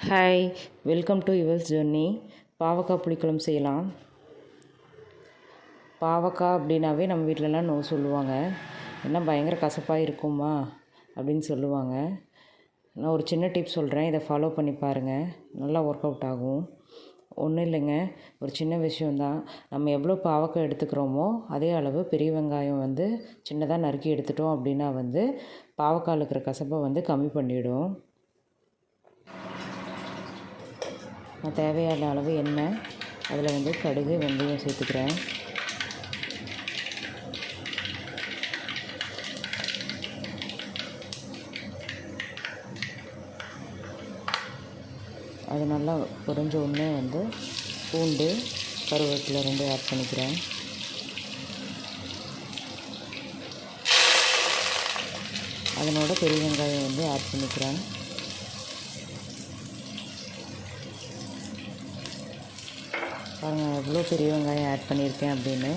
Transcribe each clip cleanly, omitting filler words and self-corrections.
Hi, welcome to yours journey. பாவக்காய் புளிக்குழம்பு செய்யலாம். பாவக்காய் அப்படின்னாவே நம்ம வீட்டிலலாம் நோ சொல்லுவாங்க. என்ன பயங்கர கசப்பாக இருக்குமா அப்படின்னு சொல்லுவாங்க. நான் ஒரு சின்ன டிப் சொல்கிறேன், இதை ஃபாலோ பண்ணி பாருங்கள், நல்லா ஒர்க் அவுட் ஆகும். ஒன்றும் இல்லைங்க, ஒரு சின்ன விஷயந்தான். நம்ம எவ்வளோ பாவக்காய் எடுத்துக்கிறோமோ அதே அளவு பெரிய வெங்காயம் சின்னதாக நறுக்கி எடுத்துட்டோம் அப்படின்னா பாவக்காயில் இருக்கிற கசப்பை கம்மி பண்ணிவிடும். நான் தேவையான அளவு எண்ணெய், அதில் கடுகு வெந்தயம் சேர்த்துக்கிறேன். அது நல்லா பொரிஞ்ச உடனே பூண்டு கருவேப்பிலை 2 ஆட் பண்ணிக்கிறேன். அதனோட பெரிய வெங்காயம் ஆட் பண்ணிக்கிறேன். பாருங்கள் எவ்வளோ பெரிய வெங்காயம் ஆட் பண்ணியிருக்கேன் அப்படின்னு.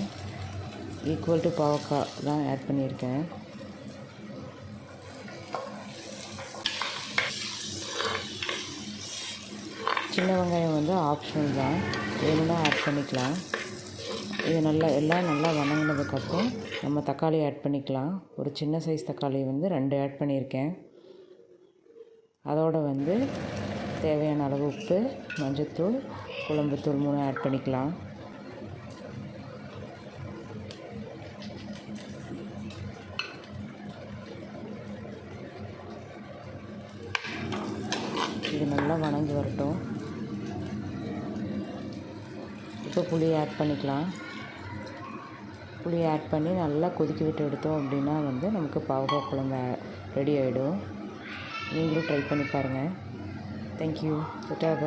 ஈக்குவல் டு பாவக்காய் தான் ஆட் பண்ணியிருக்கேன். சின்ன வெங்காயம் ஆப்ஷனல் தான், வேணும்னா ஆட் பண்ணிக்கலாம். இது எல்லாம் நல்லா வணங்கினதுக்கப்புறம் நம்ம தக்காளி ஆட் பண்ணிக்கலாம். ஒரு சின்ன சைஸ் தக்காளி 2 ஆட் பண்ணியிருக்கேன். அதோடு தேவையான அளவு உப்பு, மஞ்சள்தூள், குழம்புத்தூள் 3 ஆட் பண்ணிக்கலாம். இது நல்லா வணங்கி வரட்டும். இப்போ புளி ஆட் பண்ணிக்கலாம். புளி ஆட் பண்ணி நல்லா கொதிக்க விட்டு எடுத்தோம் அப்படின்னா நமக்கு பாவக்காய் குழம்பு ரெடி ஆகிடும். நீங்களும் ட்ரை பண்ணி பாருங்கள். தேங்க்யூ.